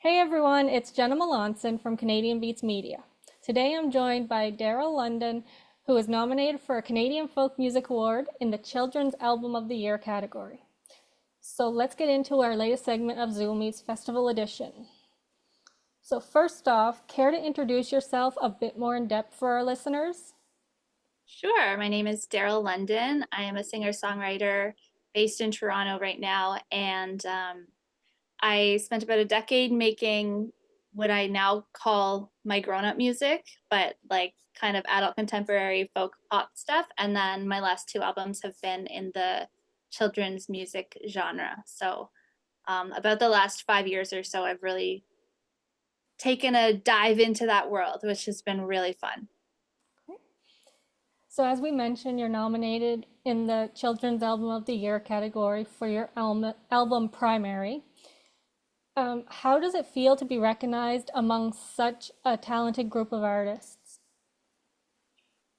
Hey everyone, it's Jenna Melanson from Canadian Beats Media. Today I'm joined by Darrelle London, who is nominated for a Canadian Folk Music Award in the Children's Album of the Year category. So let's get into our latest segment of Zoomies Festival Edition. So first off, care to introduce yourself a bit more in depth for our listeners? Sure. My name is Darrelle London. I am a singer-songwriter based in Toronto right now, and I spent about a decade making what I now call my grown-up music, but like kind of adult contemporary folk pop stuff. And then my last two albums have been in the children's music genre. So about the last 5 years or so, I've really taken a dive into that world, which has been really fun. So as we mentioned, you're nominated in the Children's Album of the Year category for your album Primary. How does it feel to be recognized among such a talented group of artists?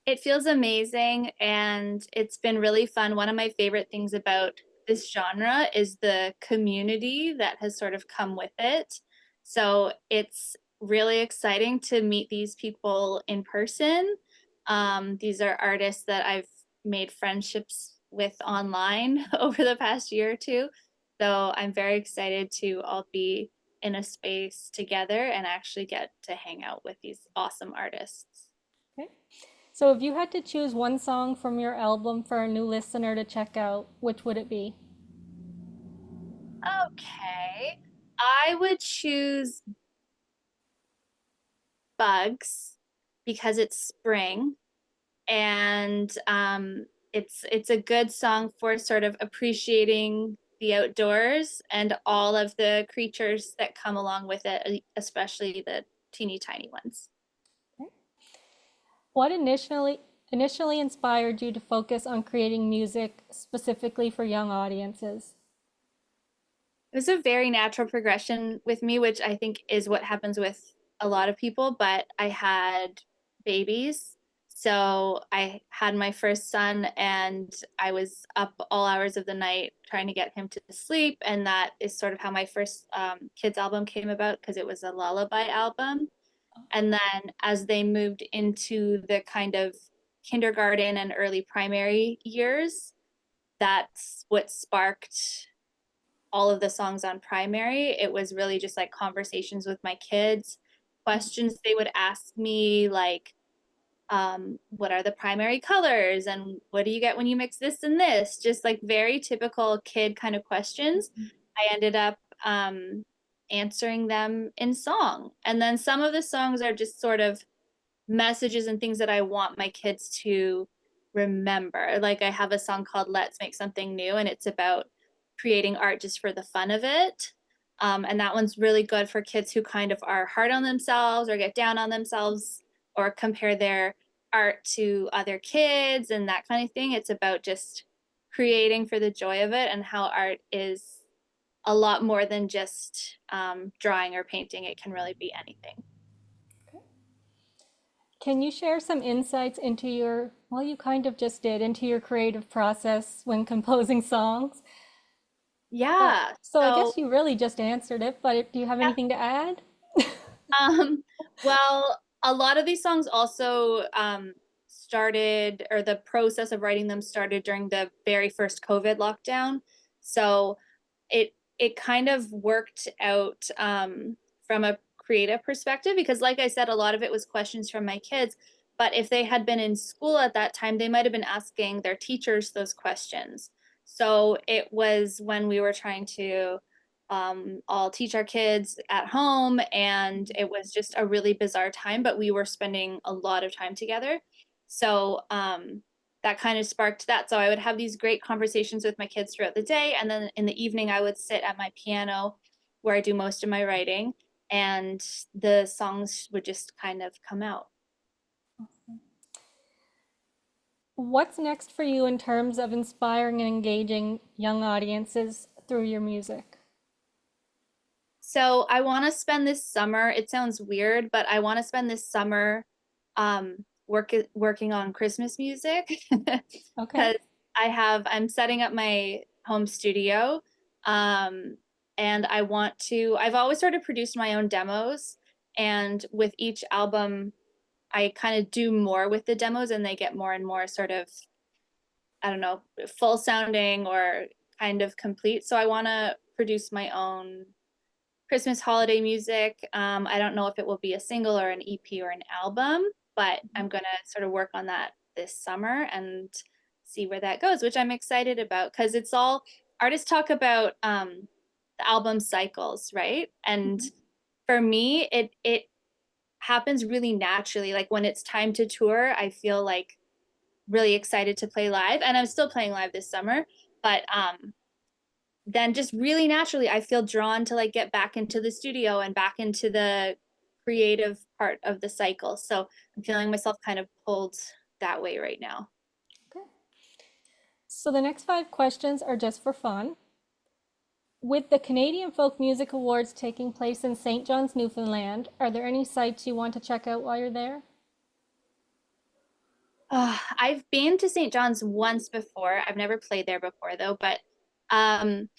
It feels amazing and it's been really fun. One of my favorite things about this genre is the community that has sort of come with it. So it's really exciting to meet these people in person. These are artists that I've made friendships with online over the past year or two. So I'm very excited to all be in a space together and actually get to hang out with these awesome artists. Okay. So if you had to choose one song from your album for a new listener to check out, which would it be? Okay. I would choose Bugs because it's spring and it's a good song for sort of appreciating the outdoors and all of the creatures that come along with it, especially the teeny tiny ones. Okay. What initially inspired you to focus on creating music specifically for young audiences? It was a very natural progression with me, which I think is what happens with a lot of people, but I had babies. So I had my first son and I was up all hours of the night trying to get him to sleep. And that is sort of how my first kids album came about because it was a lullaby album. And then as they moved into the kind of kindergarten and early primary years, that's what sparked all of the songs on primary. It was really just like conversations with my kids, questions they would ask me, like, what are the primary colors? And what do you get when you mix this and this? Just like very typical kid kind of questions. I ended up answering them in song. And then some of the songs are just sort of messages and things that I want my kids to remember. Like I have a song called Let's Make Something New, and it's about creating art just for the fun of it. And that one's really good for kids who kind of are hard on themselves or get down on themselves or compare their art to other kids and that kind of thing. It's about just creating for the joy of it and how art is a lot more than just drawing or painting. It can really be anything. Can you share some insights into well, you kind of just did, into your creative process when composing songs? Yeah. So I So guess you really just answered it, but do you have yeah. anything to add? Um, well, a lot of these songs also started, or the process of writing them started during the very first COVID lockdown. So it kind of worked out from a creative perspective because, like I said, a lot of it was questions from my kids. But if they had been in school at that time, they might have been asking their teachers those questions. So it was when we were trying to all teach our kids at home, and it was just a really bizarre time, but we were spending a lot of time together. So that kind of sparked that. So I would have these great conversations with my kids throughout the day, and then in the evening, I would sit at my piano where I do most of my writing, and the songs would just kind of come out. What's next for you in terms of inspiring and engaging young audiences through your music? So I want to spend this summer, it sounds weird, but I want to spend this summer working on Christmas music Okay. because I'm setting up my home studio. Um and I've always sort of produced my own demos, and with each album, I kind of do more with the demos and they get more and more sort of, I don't know, full sounding or kind of complete. So I want to produce my own Christmas holiday music. I don't know if it will be a single or an EP or an album, but I'm going to sort of work on that this summer and see where that goes, which I'm excited about because it's all artists talk about the album cycles, right? And Mhm. for me, it happens really naturally. Like when it's time to tour, I feel like really excited to play live, and I'm still playing live this summer, but then just really naturally I feel drawn to like get back into the studio and back into the creative part of the cycle. So I'm feeling myself kind of pulled that way right now. Okay. So the next 5 questions are just for fun. With the Canadian Folk Music Awards taking place in St. John's, Newfoundland, are there any sites you want to check out while you're there? I've been to St. John's once before. I've never played there before though, but um,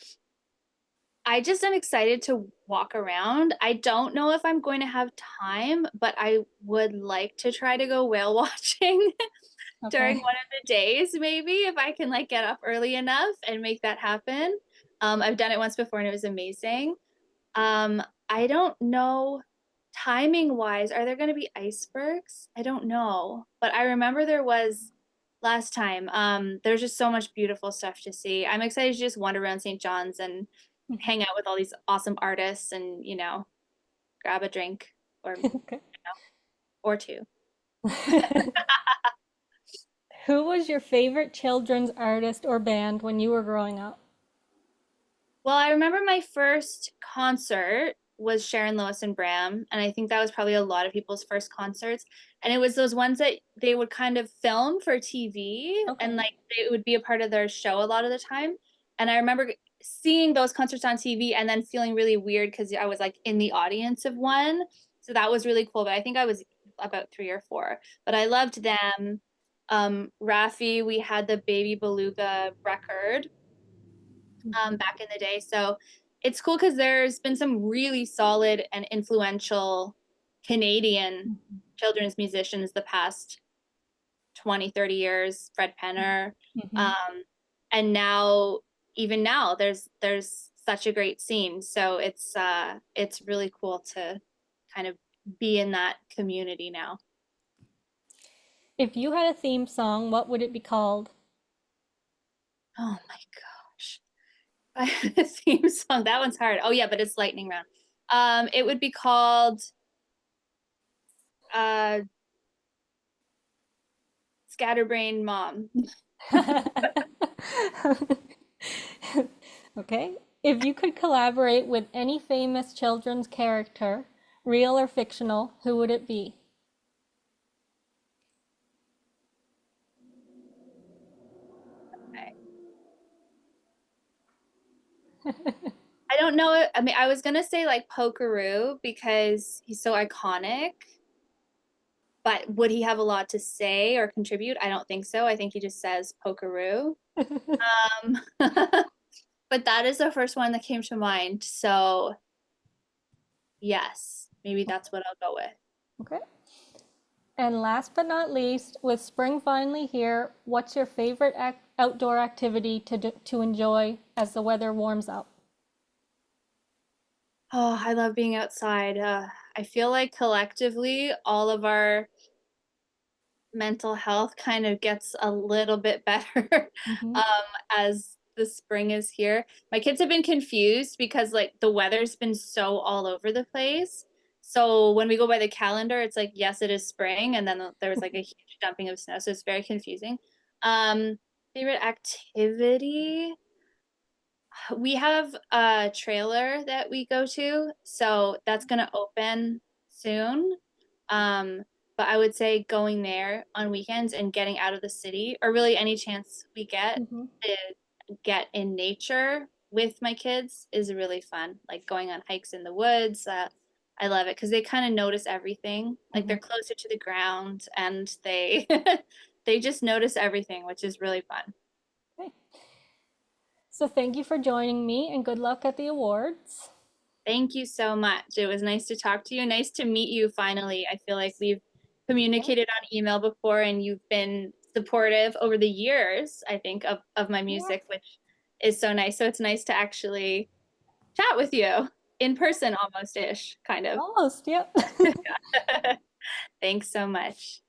I just am excited to walk around. I don't know if I'm going to have time, but I would like to try to go whale watching during Okay. one of the days, maybe if I can like get up early enough and make that happen. I've done it once before and it was amazing. I don't know timing wise, are there going to be icebergs? I don't know, but I remember there was last time. There's just so much beautiful stuff to see. I'm excited to just wander around St. John's and hang out with all these awesome artists and, grab a drink or Okay. or two. Who was your favorite children's artist or band when you were growing up? Well, I remember my first concert was Sharon Lois and Bram, and I think that was probably a lot of people's first concerts. And it was those ones that they would kind of film for TV, and Okay. like it would be a part of their show a lot of the time. And I remember seeing those concerts on TV and then feeling really weird because I was like in the audience of one. So that was really cool. But I think I was about 3 or 4. But I loved them. Raffi, we had the Baby Beluga record Mhm. back in the day. So it's cool because there's been some really solid and influential Canadian Mhm. children's musicians the past 20, 30 years, Fred Penner. Mhm. Um, and now, even now, there's such a great scene. So it's really cool to kind of be in that community now. If you had a theme song, what would it be called? Oh my gosh. I have a theme song. That one's hard. Oh yeah, but it's lightning round. It would be called uh Scatterbrain Mom. Okay. If you could collaborate with any famous children's character, real or fictional, who would it be? I don't know. I mean, I was gonna say like Pokeroo because he's so iconic, but would he have a lot to say or contribute? I don't think so. I think he just says Pokeroo. Um, but that is the first one that came to mind. So yes, maybe that's what I'll go with. Okay. And last but not least, with spring finally here, what's your favorite outdoor activity to enjoy as the weather warms up? Oh, I love being outside. I feel like collectively, all of our mental health kind of gets a little bit better Hmm. um, as the spring is here. My kids have been confused because like the weather's been so all over the place. So when we go by the calendar, it's like, yes, it is spring. And then there was like a huge dumping of snow. So it's very confusing. Um, Favorite activity? We have a trailer that we go to, so that's gonna open soon. Um, but I would say going there on weekends and getting out of the city, or really any chance we get Hmm. to get in nature with my kids is really fun. Like going on hikes in the woods. I love it because they kind of notice everything. Like Hmm. they're closer to the ground and they they just notice everything, which is really fun. Okay. So thank you for joining me and good luck at the awards. Thank you so much. It was nice to talk to you. Nice to meet you finally. I feel like we've Yeah. communicated on email before and you've been supportive over the years, I think, of my Yeah. music, which is so nice. So it's nice to actually chat with you in person almost ish, kind of. Almost, yep. Thanks so much.